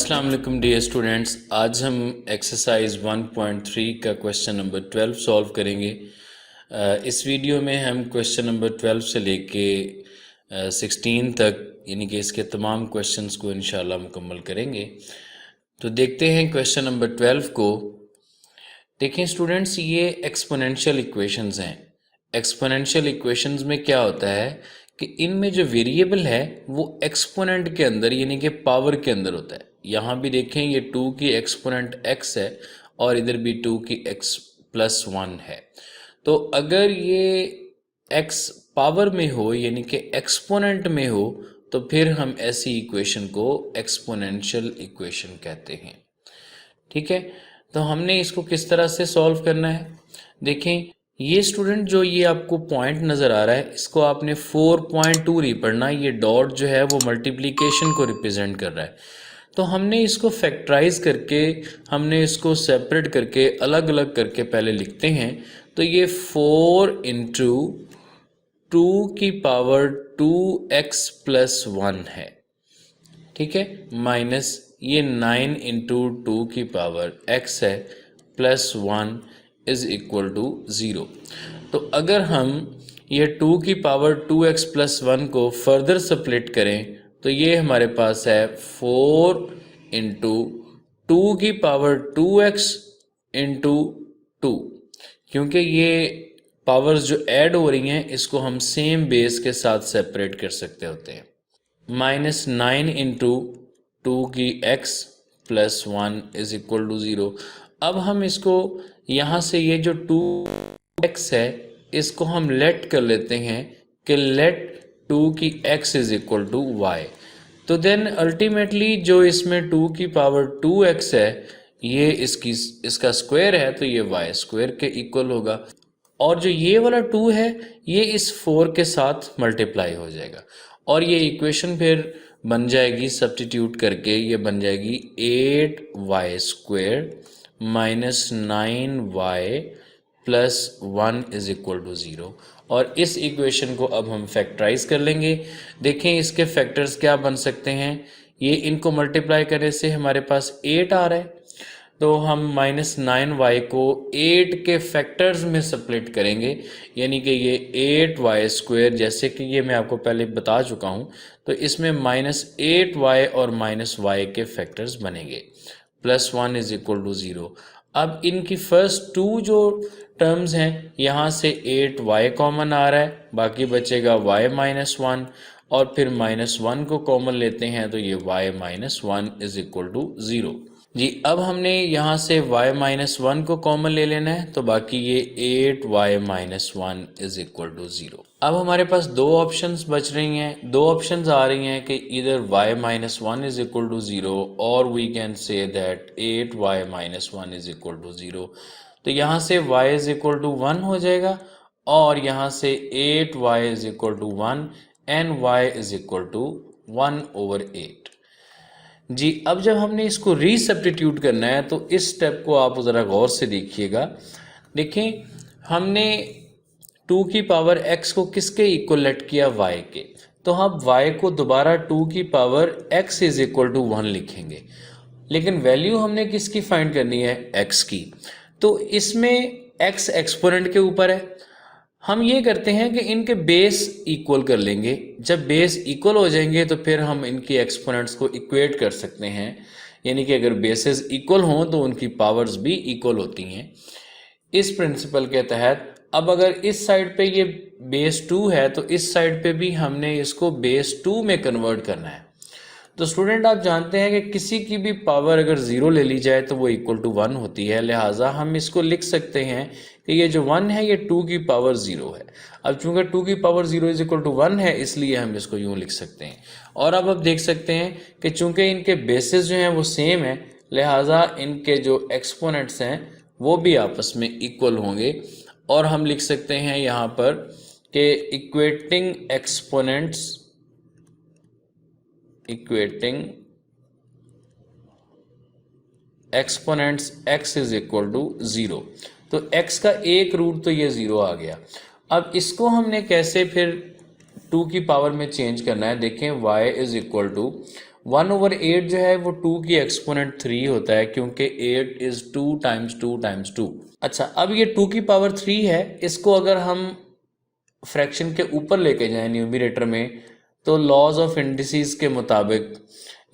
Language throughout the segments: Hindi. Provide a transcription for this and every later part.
अस्सलाम वालेकुम डियर स्टूडेंट्स। आज हम एक्सरसाइज 1.3 का क्वेश्चन नंबर 12 सॉल्व करेंगे। इस वीडियो में हम क्वेश्चन नंबर 12 से लेके 16 तक यानी कि इसके तमाम क्वेश्चंस को इंशाल्लाह मुकम्मल करेंगे। तो देखते हैं क्वेश्चन नंबर 12 को। देखें स्टूडेंट्स, ये एक्सपोनेंशियल इक्वेशंस हैं। एक्सपोनेंशियल इक्वेशंस में क्या होता है कि इनमें जो वेरिएबल है वो एक्सपोनेंट के अंदर यानी कि पावर के अंदर होता है। यहाँ भी देखें ये 2 की एक्सपोनेंट x है और इधर भी 2 की x+1 है। तो अगर ये x पावर में हो यानी कि एक्सपोनेंट में हो तो फिर हम ऐसी इक्वेशन को एक्सपोनेंशियल इक्वेशन कहते हैं। ठीक है, तो हमने इसको किस तरह से सॉल्व करना है। देखें ये स्टूडेंट, जो ये आपको पॉइंट नज़र आ रहा है इसको आपने 4.2 नहीं पढ़ना। ये डॉट जो है वो मल्टीप्लिकेशन को रिप्रेजेंट कर रहा है। तो हमने इसको फैक्टराइज करके, हमने इसको सेपरेट करके, अलग अलग करके पहले लिखते हैं। तो ये 4 इंटू 2 की पावर 2x+1 है। ठीक है, माइनस ये 9 इंटू 2 की पावर x है +1 इज इक्वल टू 0। तो अगर हम ये 2 की पावर 2x+1 को फर्दर स्प्लिट करें तो ये हमारे पास है 4 इंटू 2 की पावर 2x इंटू 2। क्योंकि ये पावर्स जो ऐड हो रही हैं इसको हम सेम बेस के साथ सेपरेट कर सकते होते हैं। -9 इंटू 2 की x+1 इज इक्वल टू 0। अब हम इसको यहाँ से ये जो 2x है इसको हम लेट कर लेते हैं कि लेट 2 की x is equal to y। तो देन अल्टीमेटली जो इसमें 2 की पावर 2x है ये इसका स्क्वायर है तो ये y² के इक्वल होगा। और जो ये वाला 2 है ये इस 4 के साथ मल्टीप्लाई हो जाएगा और ये इक्वेशन फिर बन जाएगी, सब्स्टिट्यूट करके ये बन जाएगी 8y² minus 9y plus 1 is equal to 0। और इस इक्वेशन को अब हम फैक्टराइज कर लेंगे। देखें इसके फैक्टर्स क्या बन सकते हैं। ये इनको मल्टीप्लाई करने से हमारे पास 8 आ रहा है, तो हम -9y को 8 के फैक्टर्स में स्प्लिट करेंगे यानी कि ये 8y², जैसे कि ये मैं आपको पहले बता चुका हूँ। तो इसमें -8y और -y के फैक्टर्स बनेंगे, +1 इज इक्वल टू 0। अब इनकी फर्स्ट 2 जो टर्म्स हैं यहाँ से 8y कॉमन आ रहा है, बाकी बचेगा y-1 और फिर -1 को कॉमन लेते हैं तो ये y-1 इज इक्वल टू 0 जी। अब हमने यहाँ से y-1 को कॉमन ले लेना है तो बाकी ये 8y-1 इज इक्वल टू 0। अब हमारे पास दो ऑप्शंस बच रही हैं, दो ऑप्शंस आ रही हैं कि इधर y-1 इज इक्वल टू 0 और we can say that 8y-1 is equal to 0। तो यहाँ से y इज इक्वल टू 1 हो जाएगा और यहाँ से 8y is equal to 1 and y is equal to 1/8 जी। अब जब हमने इसको रीसब्स्टिट्यूट करना है तो इस स्टेप को आप ज़रा गौर से देखिएगा। देखें हमने 2 की पावर x को किसके इक्वल लेट किया, y के। तो हम y को दोबारा 2 की power x is equal to 1 लिखेंगे, लेकिन वैल्यू हमने किसकी फाइंड करनी है, x की। तो इसमें x एक्सपोनेंट के ऊपर है। हम ये करते हैं कि इनके बेस इक्वल कर लेंगे। जब बेस इक्वल हो जाएंगे तो फिर हम इनकी एक्सपोनेंट्स को इक्वेट कर सकते हैं, यानी कि अगर बेसेस इक्वल हों तो उनकी पावर्स भी इक्वल होती हैं इस प्रिंसिपल के तहत। अब अगर इस साइड पे ये बेस 2 है तो इस साइड पे भी हमने इसको बेस 2 में कन्वर्ट करना है। तो स्टूडेंट आप जानते हैं कि किसी की भी पावर अगर 0 ले ली जाए तो वो इक्वल टू 1 होती है, लिहाजा हम इसको लिख सकते हैं कि ये जो 1 है ये 2 की पावर 0 है। अब चूंकि 2 की पावर 0 इज इक्वल टू 1 है इसलिए हम इसको यूं लिख सकते हैं। और अब आप देख सकते हैं कि चूंकि इनके बेसिस जो हैं वो सेम है, लिहाजा इनके जो एक्सपोनेंट्स हैं वो भी आपस में इक्वल होंगे। और हम लिख सकते हैं यहाँ पर कि equating exponents x is equal to 0। तो x का एक रूट तो ये 0 आ गया। अब इसको हमने कैसे फिर 2 की पावर में चेंज करना है। देखें y इज इक्वल टू 1/8 जो है वो 2 की एक्सपोनेंट 3 होता है, क्योंकि 8 इज 2 टाइम्स 2 टाइम्स 2। अच्छा, अब ये 2 की पावर 3 है, इसको अगर हम फ्रैक्शन के ऊपर लेके जाएं न्यूमरेटर में, तो लॉज ऑफ इंडिसेस के मुताबिक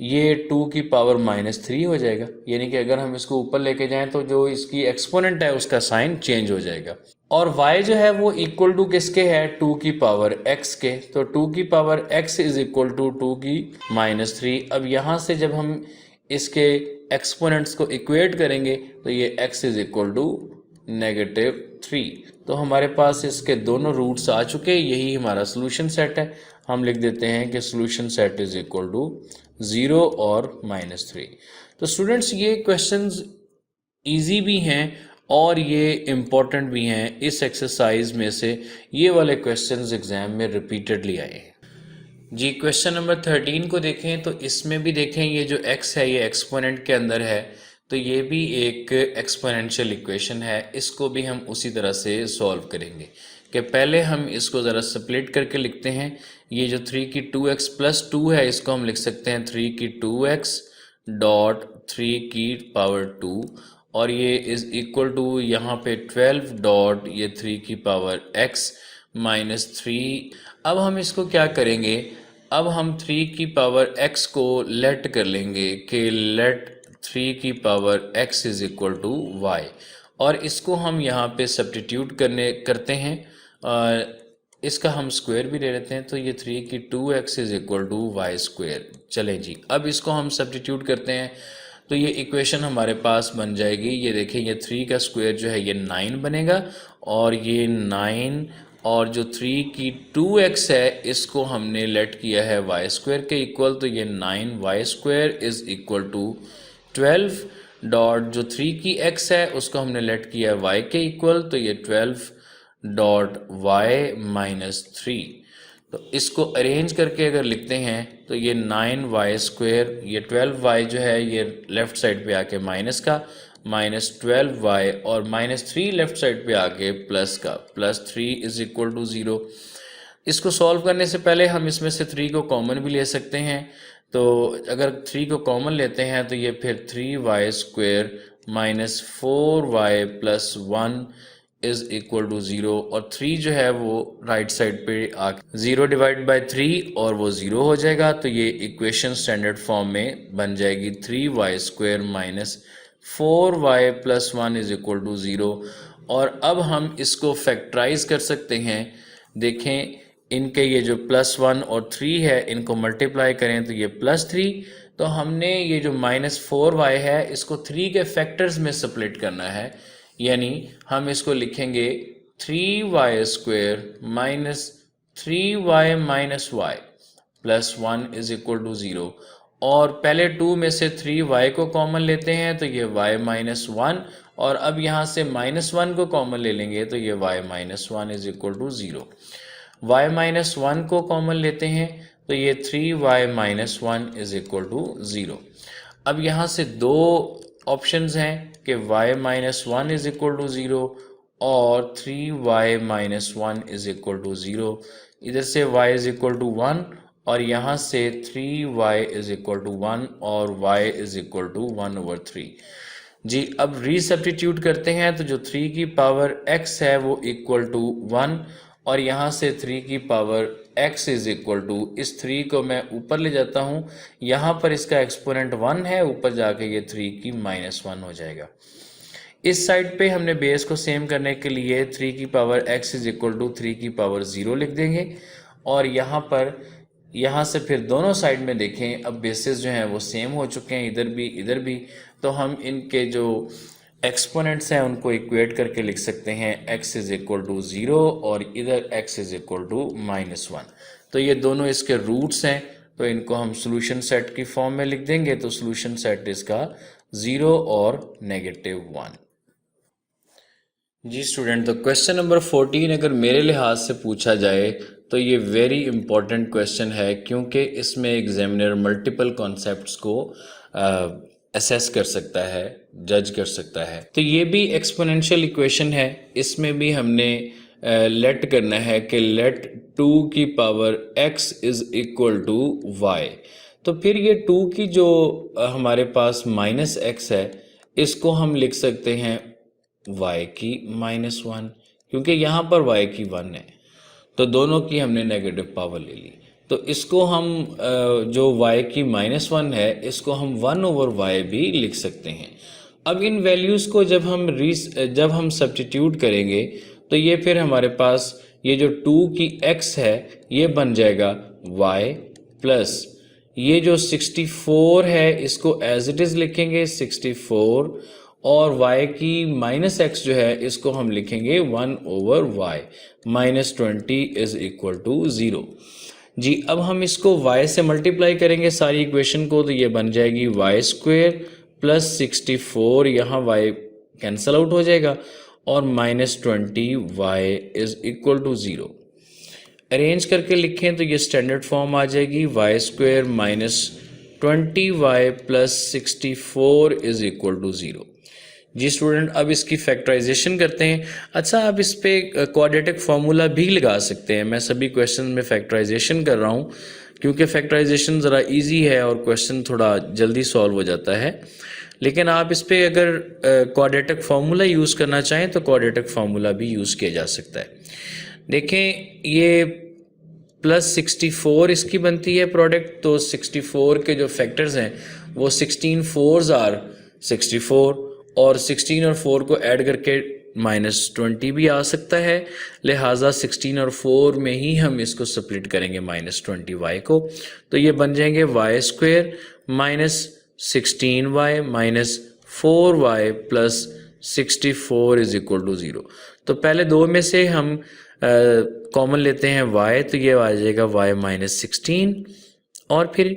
ये 2 की पावर -3 हो जाएगा। यानी कि अगर हम इसको ऊपर लेके जाएं तो जो इसकी एक्सपोनेंट है उसका साइन चेंज हो जाएगा। और y जो है वो इक्वल टू किसके है, 2 की पावर x के। तो 2 की power x is equal to 2 की -3। अब यहाँ से जब हम इसके एक्सपोनेंट्स को इक्वेट करेंगे तो ये x इज इक्वल टू -3। तो हमारे पास इसके दोनों रूट्स आ चुके, यही हमारा सोल्यूशन सेट है। हम लिख देते हैं कि solution set is equal to 0 और -3। तो स्टूडेंट्स, ये क्वेश्चंस इजी भी हैं और ये इम्पोर्टेंट भी हैं। इस एक्सरसाइज में से ये वाले क्वेश्चंस एग्जाम में रिपीटेडली आए हैं। जी, क्वेश्चन नंबर 13 को देखें तो इसमें भी देखें ये जो x है ये एक्सपोनेंट के अंदर है, तो ये भी एक एक्सपोनेंशियल इक्वेशन है। इसको भी हम उसी तरह से सॉल्व करेंगे कि पहले हम इसको ज़रा स्प्लिट करके लिखते हैं। ये जो 3 की 2x प्लस 2 है, इसको हम लिख सकते हैं 3 की 2x डॉट 3 की पावर 2, और ये इज इक्वल टू यहाँ पे 12 डॉट ये 3 की पावर x -3। अब हम इसको क्या करेंगे, अब हम 3 की पावर x को लेट कर लेंगे कि लेट 3 की power x is equal to y, और इसको हम यहाँ पे सब्स्टिट्यूट करते हैं। इसका हम स्क्वायर भी ले लेते हैं, तो ये 3 की 2x is equal to y square. चलें जी, अब इसको हम सब्स्टिट्यूट करते हैं तो ये इक्वेशन हमारे पास बन जाएगी। ये देखें, ये 3 का स्क्वायर जो है ये 9 बनेगा, और ये 9 और जो 3 की 2x है इसको हमने लेट किया है वाई स्क्वायर के इक्वल, तो ये 9y square is equal to 12 dot जो 3 की x है उसको हमने लेट किया है y के इक्वल, तो ये 12 डॉट y -3। तो इसको अरेंज करके अगर लिखते हैं तो ये 9y स्क्वायर, ये 12y जो है ये लेफ्ट साइड पे आके माइनस का, -12y और -3 लेफ्ट साइड पे आके प्लस का, +3 इज इक्वल टू 0। इसको सॉल्व करने से पहले हम इसमें से 3 को कॉमन भी ले सकते हैं। तो अगर 3 को कॉमन लेते हैं तो ये फिर 3y square -4y plus 1 is equal to 0, और 3 जो है वो राइट साइड पे आके 0 डिवाइड बाय 3 और वो 0 हो जाएगा। तो ये इक्वेशन स्टैंडर्ड फॉर्म में बन जाएगी 3y square -4y plus 1 is equal to 0। और अब हम इसको फैक्टराइज कर सकते हैं। देखें, इनके ये जो +1 और 3 है इनको मल्टीप्लाई करें तो ये +3। तो हमने ये जो -4y है इसको 3 के फैक्टर्स में स्प्लिट करना है, यानी हम इसको लिखेंगे 3y square -3y -y plus 1 is equal to 0। और पहले 2 में से 3y को कॉमन लेते हैं तो ये y -1, और अब यहाँ से -1 को कॉमन ले लेंगे तो ये y -1 is equal to 0। y -1 को कॉमन लेते हैं तो ये 3y -1 इज इक्वल टू 0। अब यहाँ से दो ऑप्शंस हैं कि y -1 इज इक्वल टू 0 और 3y -1 इज इक्वल टू 0। इधर से y इज इक्वल टू 1 और यहाँ से 3y इज इक्वल टू 1 और y इज इक्वल टू 1/3। जी, अब रीसब्स्टिट्यूट करते हैं तो जो 3 की पावर x है वो इक्वल टू 1, और यहाँ से 3 की power x is equal to, इस 3 को मैं ऊपर ले जाता हूँ, यहाँ पर इसका एक्सपोनेंट 1 है, ऊपर जाके ये 3 की -1 हो जाएगा। इस साइड पे हमने बेस को सेम करने के लिए 3 की power x is equal to 3 की पावर 0 लिख देंगे, और यहाँ पर यहाँ से फिर दोनों साइड में देखें अब बेसिस जो हैं वो सेम हो चुके हैं, इधर भी। तो हम इनके जो एक्सपोनेंट्स हैं उनको इक्वेट करके लिख सकते हैं x इज इक्वल टू 0 और इधर x इज इक्वल टू -1। तो ये दोनों इसके रूट्स हैं, तो इनको हम सोल्यूशन सेट की फॉर्म में लिख देंगे। तो सोल्यूशन सेट इसका 0 और -1। जी स्टूडेंट, तो क्वेश्चन नंबर 14 अगर मेरे लिहाज से पूछा जाए तो ये वेरी इंपॉर्टेंट क्वेश्चन है, क्योंकि इसमें एग्जामिनर मल्टीपल कॉन्सेप्ट्स को असेस कर सकता है, जज कर सकता है। तो ये भी एक्सपोनेंशियल इक्वेशन है, इसमें भी हमने लेट करना है कि लेट 2 की power x is equal to y। तो फिर ये 2 की जो हमारे पास माइनस एक्स है, इसको हम लिख सकते हैं y की -1, क्योंकि यहाँ पर y की 1 है, तो दोनों की हमने नेगेटिव पावर ले ली। तो इसको हम जो y की -1 है, इसको हम 1/y भी लिख सकते हैं। अब इन वैल्यूज़ को जब हम सब्स्टिट्यूट करेंगे, तो ये फिर हमारे पास ये जो 2 की x है, ये बन जाएगा y प्लस ये जो 64 है, इसको एज इट इज़ लिखेंगे 64, और y की -x जो है, इसको हम लिखेंगे 1/y, -20 इज इक्वल टू 0। जी, अब हम इसको y से मल्टीप्लाई करेंगे सारी इक्वेशन को, तो ये बन जाएगी y² प्लस 64, यहाँ y कैंसल आउट हो जाएगा, और -20y is equal to 0। Arrange करके लिखें तो ये स्टैंडर्ड फॉर्म आ जाएगी, y² -20y plus 64 is equal to 0। जी स्टूडेंट, अब इसकी फैक्टराइजेशन करते हैं। अच्छा, आप इस पे क्वाड्रेटिक फार्मूला भी लगा सकते हैं। मैं सभी क्वेश्चन में फैक्टराइजेशन कर रहा हूँ, क्योंकि फैक्टराइजेशन ज़रा इजी है और क्वेश्चन थोड़ा जल्दी सॉल्व हो जाता है। लेकिन आप इस पे अगर क्वाड्रेटिक फार्मूला यूज़ करना चाहें तो क्वाड्रेटिक फार्मूला भी यूज़ किया जा सकता है। देखें, ये प्लस 64 इसकी बनती है प्रोडक्ट, तो 64 के जो फैक्टर्स हैं वो 16 4s आर 64, और 16 और 4 को ऐड करके -20 भी आ सकता है, लिहाजा 16 और 4 में ही हम इसको स्प्लिट करेंगे -20y को, तो ये बन जाएंगे y² -16y -4y plus 64 is equal to 0। तो पहले दो में से हम कॉमन लेते हैं y, तो ये आ जाएगा y -16, और फिर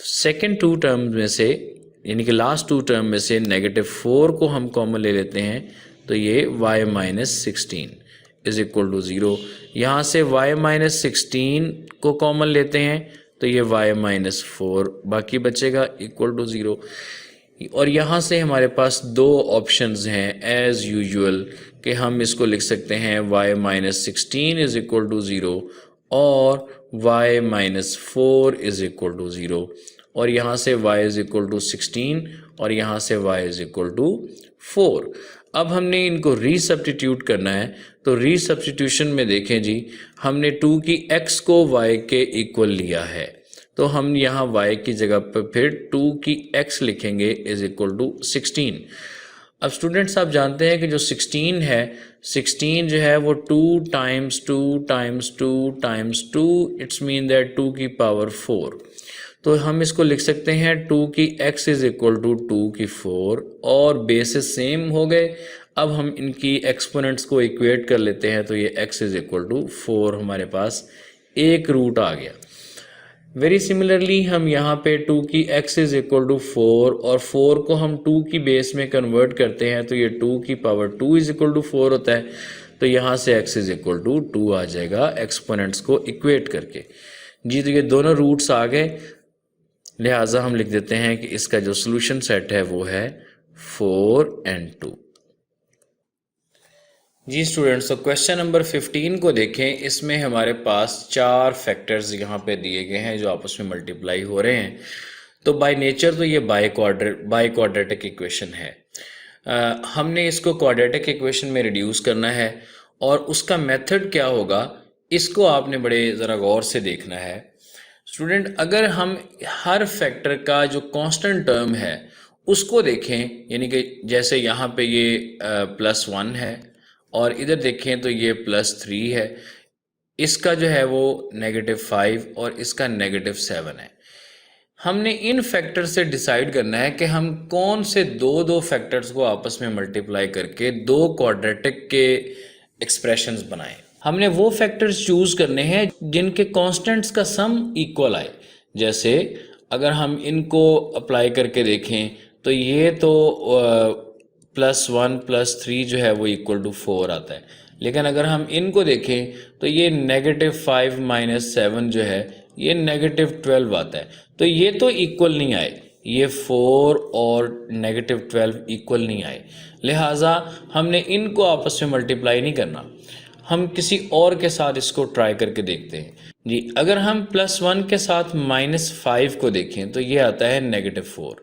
सेकेंड 2 टर्म में से, यानी कि लास्ट 2 टर्म में से -4 को हम कॉमन ले लेते हैं, तो ये y -16 इज इक्वल टू 0। यहाँ से y -16 को कॉमन लेते हैं, तो ये y -4 बाकी बचेगा इक्वल टू 0। और यहाँ से हमारे पास दो ऑप्शंस हैं एज यूजुअल, कि हम इसको लिख सकते हैं y -16 इज इक्वल टू 0 और y -4 इज इक्वल टू 0, और यहाँ से y इज इक्वल टू 16 और यहाँ से y इज इक्वल टू 4। अब हमने इनको रीसब्स्टिट्यूट करना है, तो रीसब्स्टिट्यूशन में देखें जी, हमने 2 की x को y के इक्वल लिया है, तो हम यहाँ y की जगह पर फिर 2 की x लिखेंगे इज इक्वल टू 16। अब स्टूडेंट्स, आप जानते हैं कि जो 16 है, 16 जो है वो 2 times 2 times 2 times 2, it's mean that 2 की पावर 4। तो हम इसको लिख सकते हैं 2 की x इज इक्वल टू 2 की 4, और बेसिस सेम हो गए। अब हम इनकी एक्सपोनेंट्स को इक्वेट कर लेते हैं, तो ये x इज इक्वल टू 4 हमारे पास एक रूट आ गया। वेरी सिमिलरली हम यहाँ पे 2 की x इज इक्वल टू 4 और 4 को हम 2 की बेस में कन्वर्ट करते हैं, तो ये 2 की पावर 2 इज इक्वल टू 4 होता है, तो यहाँ से x इज इक्वल टू 2 आ जाएगा एक्सपोनेंट्स को इक्वेट करके। जी, तो ये दोनों रूट्स आ गए, लिहाजा हम लिख देते हैं कि इसका जो सोल्यूशन सेट है वो है 4 and 2। जी स्टूडेंट्स, तो क्वेश्चन नंबर 15 को देखें। इसमें हमारे पास 4 फैक्टर्स यहाँ पे दिए गए हैं जो आपस में मल्टीप्लाई हो रहे हैं। तो बाय नेचर तो ये बाई क्वाड्रेटिक इक्वेशन है। हमने इसको क्वाड्रेटिक इक्वेशन में रिड्यूस करना है, और उसका मेथड क्या होगा इसको आपने बड़े ज़रा गौर से देखना है। स्टूडेंट, अगर हम हर फैक्टर का जो कांस्टेंट टर्म है उसको देखें, यानी कि जैसे यहाँ पे ये +1 है और इधर देखें तो ये +3 है, इसका जो है वो -5 और इसका -7 है। हमने इन फैक्टर से डिसाइड करना है कि हम कौन से दो फैक्टर्स को आपस में मल्टीप्लाई करके दो क्वाड्रेटिक के एक्सप्रेशंस बनाएं। हमने वो फैक्टर्स चूज करने हैं जिनके कांस्टेंट्स का सम इक्वल आए। जैसे अगर हम इनको अप्लाई करके देखें तो ये तो +1 +3 जो है वो इक्वल टू 4 आता है, लेकिन अगर हम इनको देखें तो ये -5 - 7 जो है ये -12 आता है। तो ये तो इक्वल नहीं आए, ये 4 और -12 इक्वल नहीं आए, लिहाजा हमने इनको आपस में मल्टीप्लाई नहीं करना। हम किसी और के साथ इसको ट्राई करके देखते हैं जी। अगर हम +1 के साथ -5 को देखें तो ये आता है -4।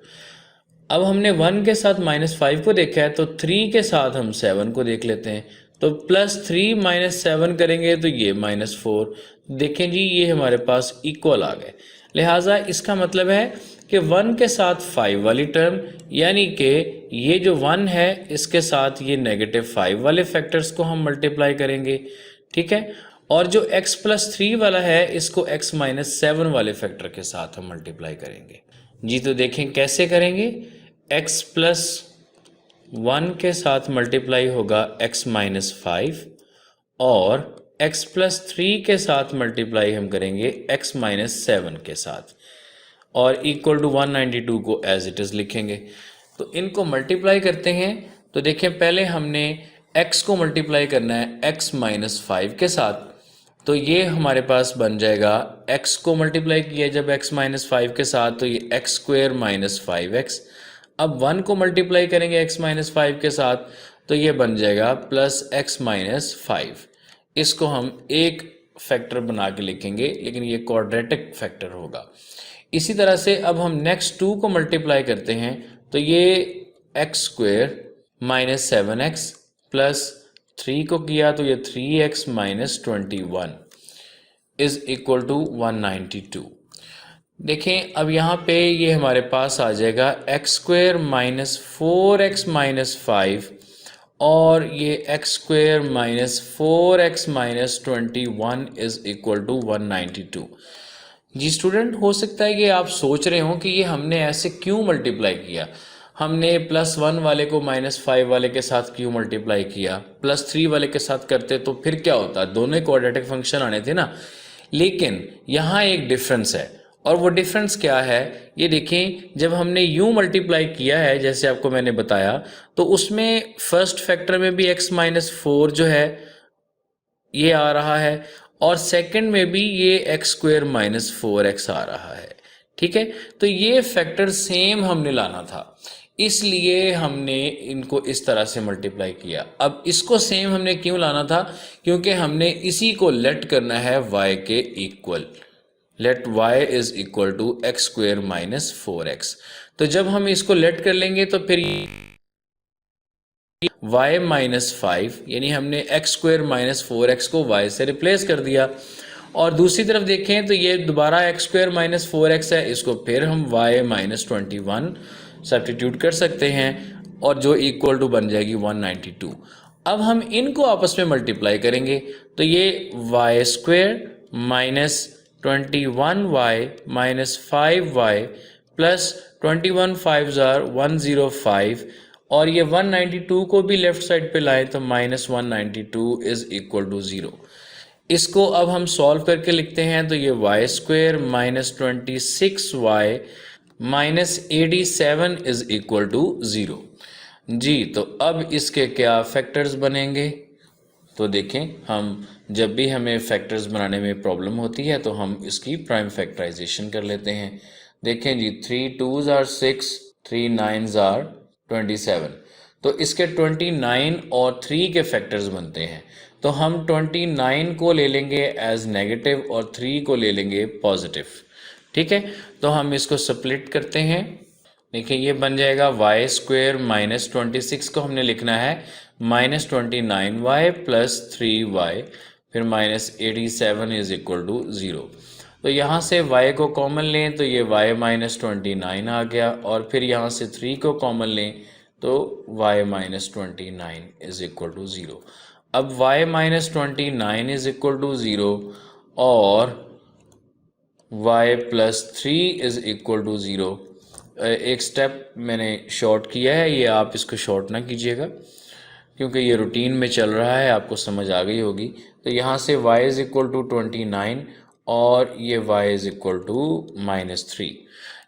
अब हमने 1 के साथ -5 को देखा है, तो 3 के साथ हम 7 को देख लेते हैं। तो +3 - 7 करेंगे तो ये -4। देखें जी, ये हमारे पास इक्वल आ गए। लिहाजा इसका मतलब है कि 1 के साथ 5 वाली टर्म, यानी कि ये जो 1 है इसके साथ ये -5 वाले फैक्टर्स को हम मल्टीप्लाई करेंगे, ठीक है। और जो x+3 वाला है इसको x-7 वाले फैक्टर के साथ हम मल्टीप्लाई करेंगे जी। तो देखें कैसे करेंगे। x+1 के साथ मल्टीप्लाई होगा x-5 और x+3 के साथ मल्टीप्लाई हम करेंगे x-7 के साथ, और इक्वल टू 192 को एज इट इज़ लिखेंगे। तो इनको मल्टीप्लाई करते हैं। तो देखें, पहले हमने x को मल्टीप्लाई करना है x-5 के साथ, तो ये हमारे पास बन जाएगा, x को मल्टीप्लाई किया जब x-5 के साथ तो ये x² - 5x। अब 1 को मल्टीप्लाई करेंगे x-5 के साथ तो ये बन जाएगा +x-5। इसको हम एक फैक्टर बना के लिखेंगे, लेकिन ये क्वाड्रेटिक फैक्टर होगा। इसी तरह से अब हम नेक्स्ट 2 को मल्टीप्लाई करते हैं तो ये x² - 7x प्लस 3 को किया तो ये 3x - 21 इज इक्वल टू 192। देखें, अब यहाँ पे ये हमारे पास आ जाएगा x² - 4x - 5 और ये x² - 4x - 21 is equal to 192। जी स्टूडेंट, हो सकता है कि आप सोच रहे हो कि ये हमने ऐसे क्यों मल्टीप्लाई किया, हमने +1 वाले को -5 वाले के साथ क्यों मल्टीप्लाई किया, +3 वाले के साथ करते तो फिर क्या होता, दोनों क्वाड्रेटिक फंक्शन आने थे ना। लेकिन यहाँ एक डिफरेंस है, और वो डिफरेंस क्या है ये देखें। जब हमने यूं मल्टीप्लाई किया है जैसे आपको मैंने बताया, तो उसमें फर्स्ट फैक्टर में भी x-4 जो है ये आ रहा है, और सेकंड में भी ये x² - 4x आ रहा है, ठीक है। तो ये फैक्टर सेम हमने लाना था, इसलिए हमने इनको इस तरह से मल्टीप्लाई किया। अब इसको सेम हमने क्यों लाना था, क्योंकि हमने इसी को लेट करना है y के equal. Let y is equal to x² - 4x। तो जब हम इसको लेट कर लेंगे तो फिर y - 5, यानी हमने x² - 4x को y से रिप्लेस कर दिया। और दूसरी तरफ देखें तो ये दोबारा x² - 4x है, इसको फिर हम y - 21 सब्स्टिट्यूट कर सकते हैं, और जो इक्वल टू बन जाएगी 192। अब हम इनको आपस में मल्टीप्लाई करेंगे तो ये y² - 21y - 5y plus 21 5s are 105, और ये 192 को भी लेफ्ट साइड पे लाएं तो -192 इज इक्वल टू 0। इसको अब हम सॉल्व करके लिखते हैं तो ये y² - 26y - 87 is equal to 0 जी। तो अब इसके क्या फैक्टर्स बनेंगे, तो देखें, हम जब भी हमें फैक्टर्स बनाने में प्रॉब्लम होती है तो हम इसकी प्राइम फैक्टराइजेशन कर लेते हैं। देखें जी, 3 2s are 6, 3 9s are 27। तो इसके 29 और 3 के फैक्टर्स बनते हैं, तो हम 29 को ले लेंगे एज नेगेटिव और 3 को ले लेंगे पॉजिटिव, ठीक है। तो हम इसको स्प्लिट करते हैं। देखिए, ये बन जाएगा y² - 26 को हमने लिखना है -29y प्लस 3y, फिर -87 इज इक्वल टू 0। तो यहाँ से y को कॉमन लें तो ये y - 29 आ गया, और फिर यहाँ से 3 को कॉमन लें तो y - 29 इज इक्वल टू 0। अब y - 29 इज इक्वल टू 0 और y plus 3 is equal to 0। एक स्टेप मैंने शॉर्ट किया है, ये आप इसको शॉर्ट ना कीजिएगा क्योंकि ये रूटीन में चल रहा है, आपको समझ आ गई होगी। तो यहाँ से y इज इक्वल टू 29 और ये y इज इक्वल टू -3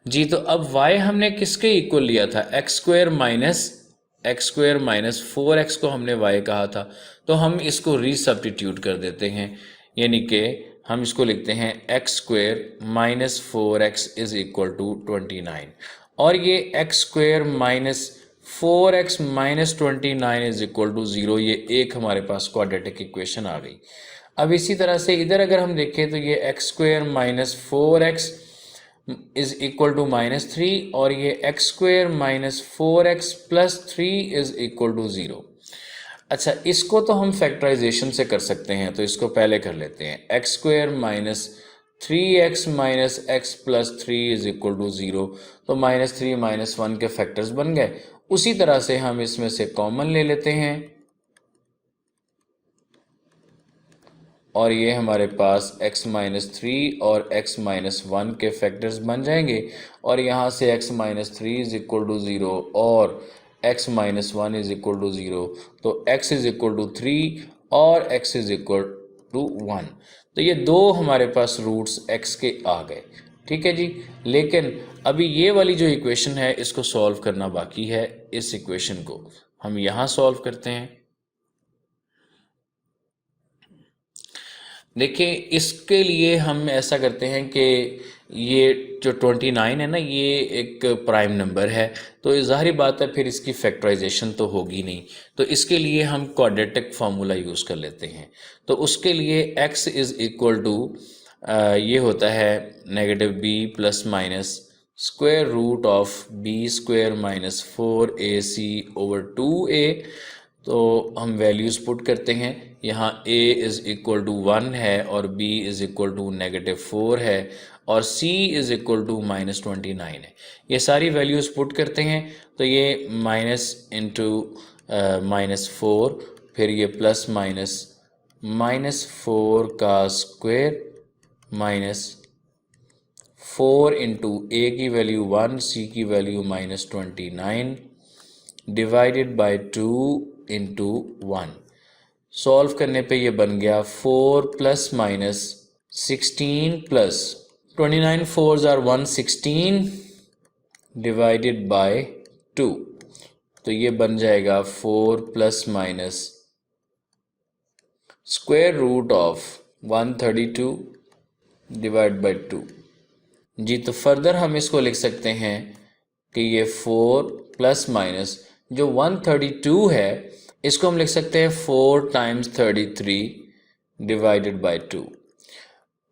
जी। तो अब y हमने किसके इक्वल लिया था, x² - 4x को हमने y कहा था, तो हम इसको रीसब्स्टिट्यूट कर देते हैं, यानी कि हम इसको लिखते हैं x² - 4x is equal to 29, और ये x² - 4x minus 29 is equal to 0, ये एक हमारे पास क्वाड्रेटिक इक्वेशन आ गई। अब इसी तरह से इधर अगर हम देखें तो ये x square minus 4x is equal to -3 और ये x square minus 4x plus 3 is equal to 0। अच्छा, इसको तो हम फैक्टराइजेशन से कर सकते हैं, तो इसको पहले कर लेते हैं। X square minus 3x minus x plus 3 is equal to 0, तो -3 -1 के फैक्टर्स बन गए। उसी तरह से हम इसमें से कॉमन ले लेते हैं और ये हमारे पास x माइनस 3 और x माइनस 1 के फैक्टर्स बन जाएंगे और यहाँ से x minus 3 is equal to 0 और x minus 1 is equal to 0, तो x इज इक्वल टू 3 और x इज इक्वल टू 1। तो ये दो हमारे पास रूट्स x के आ गए। ठीक है जी, लेकिन अभी ये वाली जो इक्वेशन है इसको सॉल्व करना बाकी है। इस इक्वेशन को हम यहाँ सॉल्व करते हैं। देखिए, इसके लिए हम ऐसा करते हैं कि ये जो 29 है ना, ये एक प्राइम नंबर है, तो ज़ाहिर बात है फिर इसकी फैक्टराइजेशन तो होगी नहीं, तो इसके लिए हम क्वाड्रेटिक फार्मूला यूज़ कर लेते हैं। तो उसके लिए x इज़ इक्वल टू ये होता है -b plus minus square root of b square minus 4ac over 2a। तो हम वैल्यूज़ पुट करते हैं। यहाँ a इज़ इक्वल टू 1 है और b इज़ इक्वल टू -4 है और c इज़ इक्वल टू -29 है। ये सारी वैल्यूज़ पुट करते हैं तो ये माइनस इंटू -4, फिर ये प्लस माइनस -4 का स्क्वायर माइनस 4 इंटू a की वैल्यू 1, c की value -29 divided by 2 into 1। Solve करने पे ये बन गया 4 plus minus 16 plus 29 4s are 116 divided by 2, तो ये बन जाएगा 4 plus minus square root of 132 divide by 2। जी, तो फर्दर हम इसको लिख सकते हैं कि ये 4 प्लस माइनस जो 132 है इसको हम लिख सकते हैं 4 टाइम्स 33 डिवाइडेड बाय 2।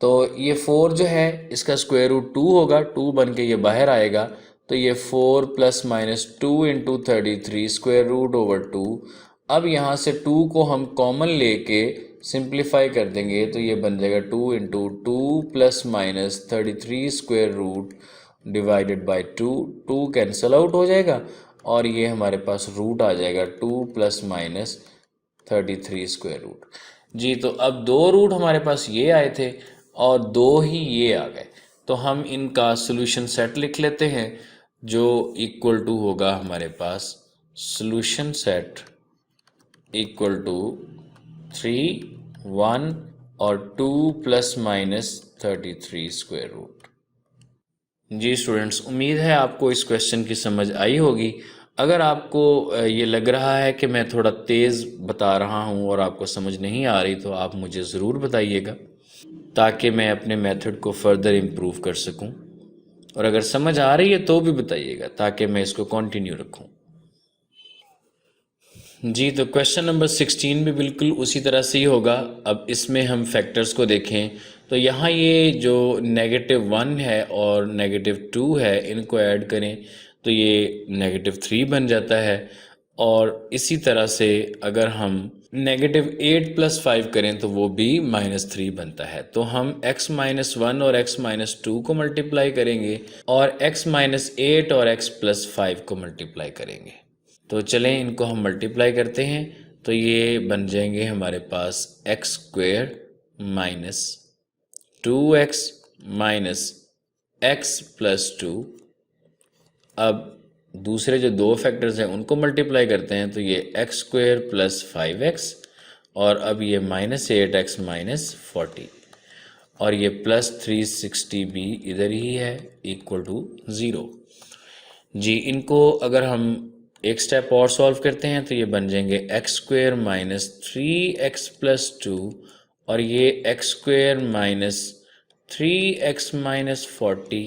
तो ये 4 जो है इसका स्क्वायर रूट 2 होगा, 2 बन के ये बाहर आएगा, तो ये 4 plus minus 2 into 33 square root over 2। अब यहाँ से 2 को हम कॉमन लेके सिंप्लीफाई कर देंगे तो ये बन जाएगा 2 into 2 plus minus 33 square root divided by 2। 2 cancel out हो जाएगा और ये हमारे पास रूट आ जाएगा 2 प्लस माइनस 33 स्क्वायर रूट। जी, तो अब दो रूट हमारे पास ये आए थे और दो ही ये आ गए, तो हम इनका सोल्यूशन सेट लिख लेते हैं जो इक्वल टू होगा हमारे पास सोल्यूशन सेट इक्वल टू 3, 1 और 2 प्लस माइनस 33 स्क्वायर रूट। जी स्टूडेंट्स, उम्मीद है आपको इस क्वेश्चन की समझ आई होगी। अगर आपको ये लग रहा है कि मैं थोड़ा तेज़ बता रहा हूँ और आपको समझ नहीं आ रही तो आप मुझे ज़रूर बताइएगा ताकि मैं अपने मेथड को फर्दर इम्प्रूव कर सकूँ, और अगर समझ आ रही है तो भी बताइएगा ताकि मैं इसको कंटिन्यू रखूँ। जी, तो क्वेश्चन नंबर 16 भी बिल्कुल उसी तरह से ही होगा। अब इसमें हम फैक्टर्स को देखें तो यहाँ ये जो -1 है और -2 है इनको ऐड करें तो ये -3 बन जाता है, और इसी तरह से अगर हम -8 + 5 करें तो वो भी -3 बनता है। तो हम x-1 और x-2 को मल्टीप्लाई करेंगे और x-8 और x+5 को मल्टीप्लाई करेंगे। तो चलें इनको हम मल्टीप्लाई करते हैं तो ये बन जाएंगे हमारे पास x square minus 2x minus x plus 2। अब दूसरे जो दो फैक्टर्स हैं उनको मल्टीप्लाई करते हैं तो ये एक्स स्क्वेयर प्लस 5x और अब ये -8x माइनस 40 और ये +360 भी इधर ही है इक्वल टू 0। जी, इनको अगर हम एक स्टेप और सॉल्व करते हैं तो ये बन जाएंगे x square minus 3x plus 2 और ये x square minus 3x minus 40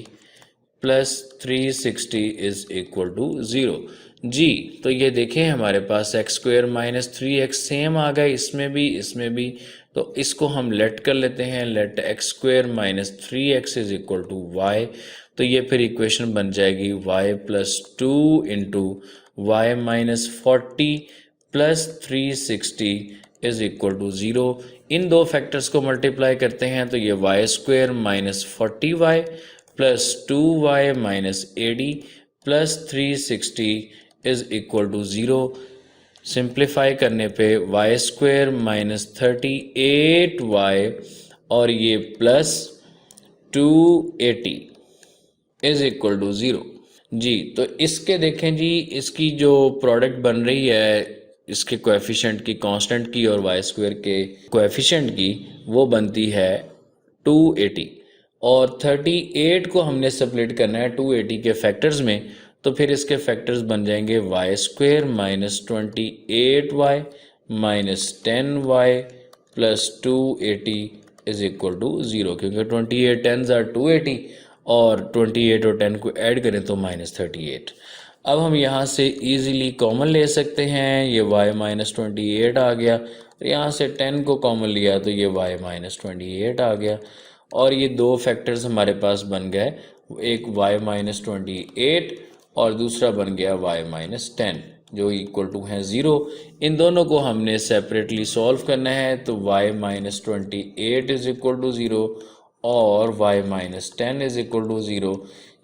plus 360 is equal to 0। जी, तो ये देखें हमारे पास x square minus 3x same आ गए, इसमें भी। तो इसको हम लेट कर लेते हैं, let x square minus 3x is equal to y. तो ये फिर इक्वेशन बन जाएगी y plus 2 into y minus 40 plus 360 is equal to 0। इन दो फैक्टर्स को मल्टीप्लाई करते हैं तो ये y square minus 40y plus 2y minus 80 plus 360 is equal to 0। Simplify करने पे वाई स्क्वेयर माइनस 38y और ये प्लस 280 इज इक्वल टू 0। जी, तो इसके देखें जी, इसकी जो प्रोडक्ट बन रही है इसके कोएफिशिएंट की, कांस्टेंट की और वाई स्क्वायर के कोएफिशिएंट की, वो बनती है 280 और 38 को हमने स्प्लिट करना है 280 के फैक्टर्स में। तो फिर इसके फैक्टर्स बन जाएंगे y square minus 28y minus 10y plus 280 is equal to 0, क्योंकि 28 10s आर 280 और 28 और 10 को ऐड करें तो माइनस 38। अब हम यहाँ से इजीली कॉमन ले सकते हैं, ये y माइनस 28 आ गया, तो यहाँ से 10 को कॉमन लिया तो ये y माइनस 28 आ गया और ये दो फैक्टर्स हमारे पास बन गए, एक y माइनस 28 और दूसरा बन गया y माइनस 10 जो इक्वल टू है 0। इन दोनों को हमने सेपरेटली सॉल्व करना है तो y minus 28 is equal to 0 और y minus 10 is equal to 0।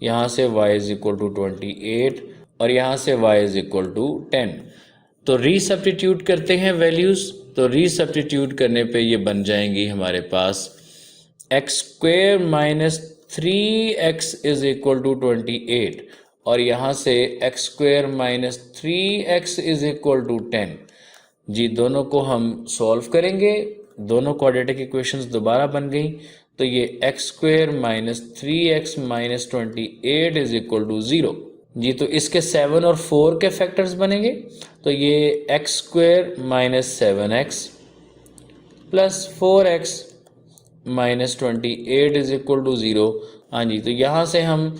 यहाँ से y इज इक्वल टू 28 और यहाँ से y इज इक्वल टू 10। तो रीसब्स्टिट्यूट करते हैं वैल्यूज़, तो रीसब्स्टिट्यूट करने पे ये बन जाएंगी हमारे पास x square minus 3x is equal to 28 और यहाँ से x square minus 3x is equal to 10। जी, दोनों को हम सॉल्व करेंगे, दोनों क्वाड्रेटिक इक्वेशंस दोबारा बन गई। तो ये x square minus 3x minus 28 is equal to 0। जी, तो इसके 7 और 4 के फैक्टर्स बनेंगे, तो ये x square minus 7x plus 4x minus 28 is equal to 0। हाँ जी, तो यहाँ से हम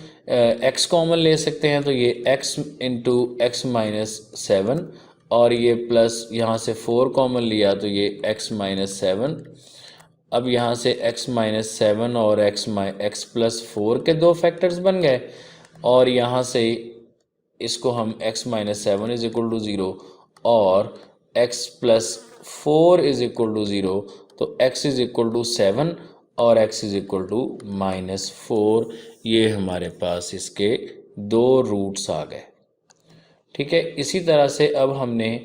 x कॉमन ले सकते हैं, तो ये x इंटू एक्स माइनस 7 और ये प्लस यहाँ से 4 कॉमन लिया तो ये x माइनस 7। अब यहाँ से x माइनस 7 और x प्लस 4 के दो फैक्टर्स बन गए और यहाँ से इसको हम x minus 7 is equal to 0 और x plus 4 is equal to 0। तो x इज इक्वल टू 7 और x is equal to minus 4। ये हमारे पास इसके दो रूट्स आ गए। ठीक है, इसी तरह से अब हमने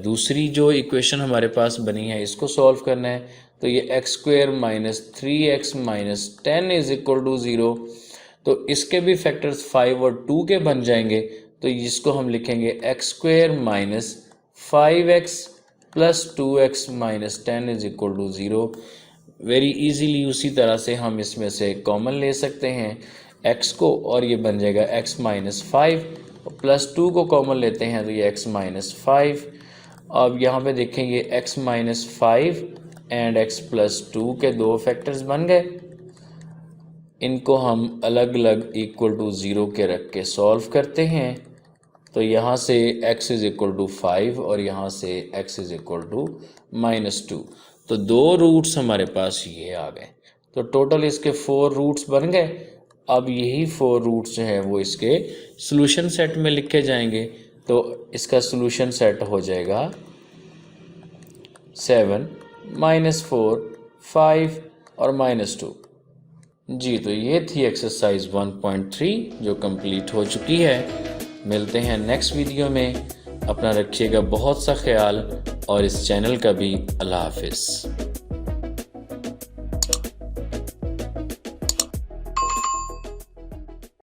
दूसरी जो इक्वेशन हमारे पास बनी है इसको सॉल्व करना है। तो ये x square minus 3x minus 10 is equal to 0। तो इसके भी फैक्टर्स 5 और 2 के बन जाएंगे, तो इसको हम लिखेंगे x square minus 5x plus 2x minus 10 is equal to 0। Very easily उसी तरह से हम इसमें से कॉमन ले सकते हैं x को और ये बन जाएगा x माइनस 5 प्लस 2 को कॉमन लेते हैं तो ये x माइनस 5। अब यहाँ पे देखें ये x minus 5 and x plus 2 के दो फैक्टर्स बन गए। इनको हम अलग अलग इक्वल टू 0 के रख के सॉल्व करते हैं। तो यहाँ से x इज इक्वल टू 5 और यहाँ से x is equal to minus 2। तो दो रूट्स हमारे पास ये आ गए, तो टोटल इसके 4 रूट्स बन गए। अब यही 4 रूट्स जो हैं वो इसके सॉल्यूशन सेट में लिखे जाएंगे। तो इसका सॉल्यूशन सेट हो जाएगा 7 माइनस 4 5 और माइनस 2। जी, तो ये थी एक्सरसाइज 1.3 जो कंप्लीट हो चुकी है। मिलते हैं नेक्स्ट वीडियो में। अपना रखिएगा बहुत सा ख्याल और इस चैनल का भी। अल्लाह हाफिज़।